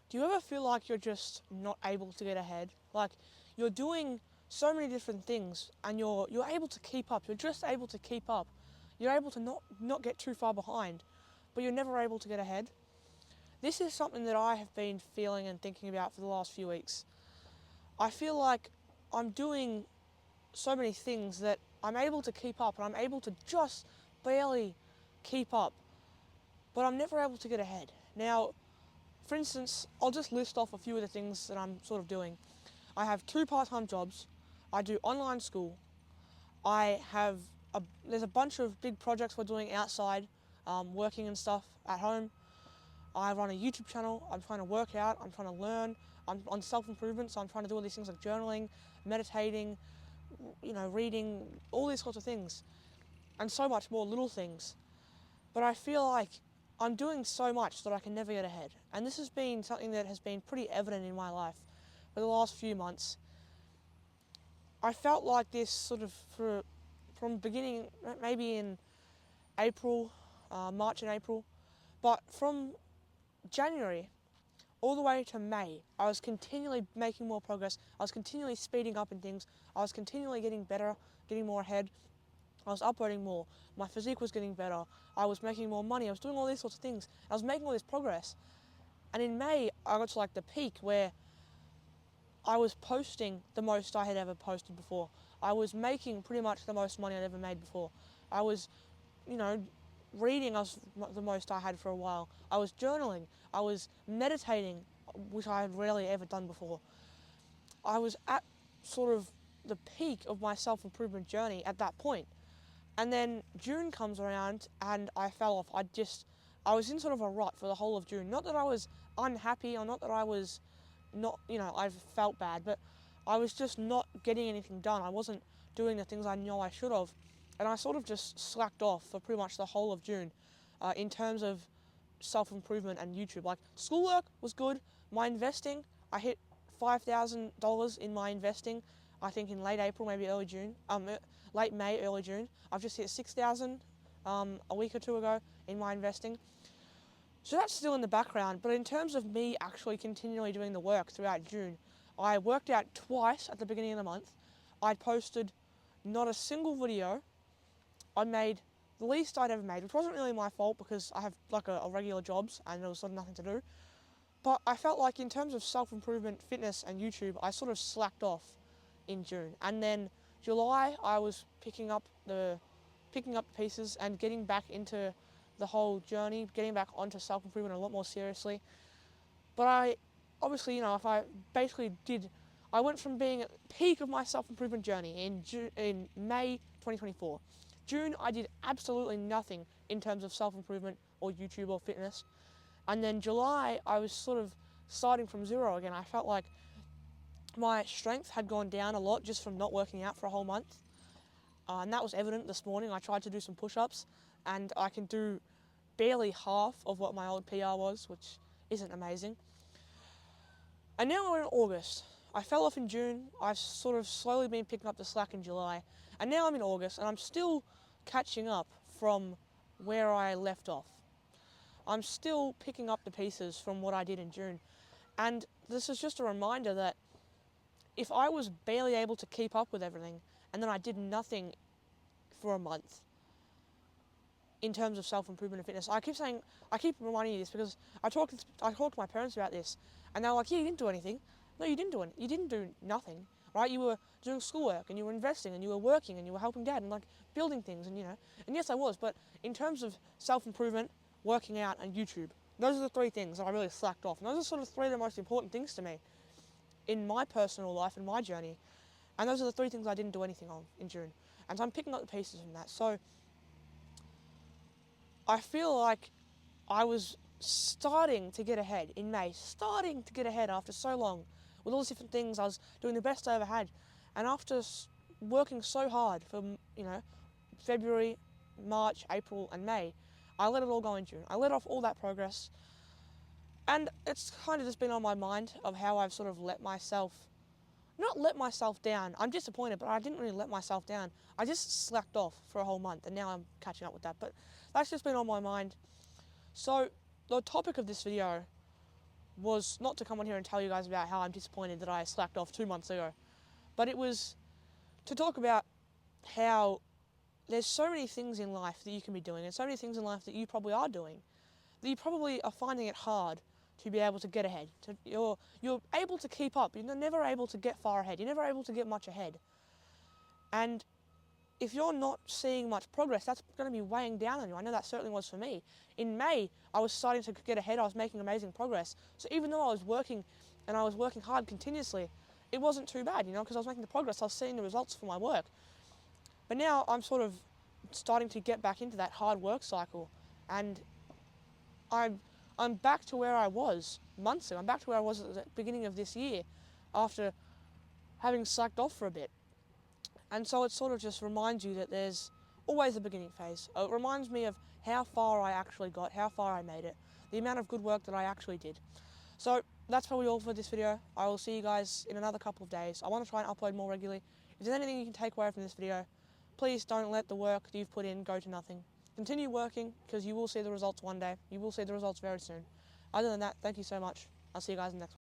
Do you ever feel like you're just not able to get ahead? Like you're doing so many different things and you're able to keep up. You're just able to keep up. You're able to not get too far behind, but you're never able to get ahead. This is something that I have been feeling and thinking about for the last few weeks. I feel like I'm doing so many things that I'm able to keep up and I'm able to just barely keep up, but I'm never able to get ahead. Now, for instance, I'll just list off a few of the things that I'm sort of doing. I have 2 part-time jobs. I do online school. There's a bunch of big projects we're doing outside, working and stuff at home. I run a YouTube channel. I'm trying to work out. I'm trying to learn. I'm on self-improvement, so I'm trying to do all these things like journaling, meditating, reading, all these sorts of things, and so much more little things. But I feel like I'm doing so much that I can never get ahead. And this has been something that has been pretty evident in my life for the last few months. I felt like this sort of from beginning, maybe in April, March and April, but from January all the way to May, I was continually making more progress. I was continually speeding up in things. I was continually getting better, getting more ahead. I was uploading more. My physique was getting better. I was making more money. I was doing all these sorts of things. I was making all this progress. And in May, I got to like the peak where I was posting the most I had ever posted before. I was making pretty much the most money I'd ever made before. I was, you know, reading was the most I had for a while. I was journaling. I was meditating, which I had rarely ever done before. I was at sort of the peak of my self-improvement journey at that point. And then June comes around and I fell off. I was in sort of a rut for the whole of June. Not that I was unhappy or not that I was not, I felt bad, but I was just not getting anything done. I wasn't doing the things I know I should have. And I sort of just slacked off for pretty much the whole of June in terms of self-improvement and YouTube. Like schoolwork was good. My investing, I hit $5,000 in my investing, I think in late April, maybe early June, late May, early June. I've just hit 6,000 a week or two ago in my investing. So that's still in the background, but in terms of me actually continually doing the work throughout June, I worked out twice at the beginning of the month. I posted not a single video. I made the least I'd ever made, which wasn't really my fault because I have like a regular jobs and there was sort of nothing to do. But I felt like in terms of self-improvement, fitness and YouTube, I sort of slacked off in June. And then July, I was picking up the pieces and getting back into the whole journey, getting back onto self-improvement a lot more seriously. But I, obviously, if I basically I went from being at the peak of my self-improvement journey in May 2024. June, I did absolutely nothing in terms of self-improvement or YouTube or fitness. And then July, I was sort of starting from zero again. I felt like my strength had gone down a lot just from not working out for a whole month. And that was evident this morning. I tried to do some push-ups and I can do barely half of what my old PR was, which isn't amazing. And now we're in August. I fell off in June. I've sort of slowly been picking up the slack in July. And now I'm in August and I'm still catching up from where I left off. I'm still picking up the pieces from what I did in June. And this is just a reminder that if I was barely able to keep up with everything and then I did nothing for a month in terms of self-improvement and fitness, I keep reminding you this because I talked to my parents about this and they're like, yeah, you didn't do anything. No, you didn't do it. You didn't do nothing, right? You were doing schoolwork and you were investing and you were working and you were helping dad and like building things and and yes I was, but in terms of self-improvement, working out and YouTube, those are the 3 things that I really slacked off. And those are sort of 3 of the most important things to me in my personal life and my journey. And those are the 3 things I didn't do anything on in June. And so I'm picking up the pieces from that. So I feel like I was starting to get ahead in May, starting to get ahead after so long with all these different things. I was doing the best I ever had. And after working so hard for, February, March, April and May, I let it all go in June. I let off all that progress. And it's kind of just been on my mind of how I've sort of not let myself down. I'm disappointed, but I didn't really let myself down. I just slacked off for a whole month and now I'm catching up with that. But that's just been on my mind. So the topic of this video was not to come on here and tell you guys about how I'm disappointed that I slacked off 2 months ago, but it was to talk about how there's so many things in life that you can be doing, and so many things in life that you probably are doing, that you probably are finding it hard to be able to get ahead. You're able to keep up, you're never able to get far ahead, you're never able to get much ahead. And if you're not seeing much progress, that's going to be weighing down on you. I know that certainly was for me. In May, I was starting to get ahead, I was making amazing progress. So even though I was working, and I was working hard continuously, it wasn't too bad, because I was making the progress, I was seeing the results for my work. But now I'm sort of starting to get back into that hard work cycle, and I'm back to where I was months ago. I'm back to where I was at the beginning of this year, after having slacked off for a bit. And so it sort of just reminds you that there's always a beginning phase. It reminds me of how far I actually got, how far I made it, the amount of good work that I actually did. So that's probably all for this video. I will see you guys in another couple of days. I want to try and upload more regularly. If there's anything you can take away from this video, please don't let the work that you've put in go to nothing. Continue working, because you will see the results one day. You will see the results very soon. Other than that, thank you so much. I'll see you guys in the next one.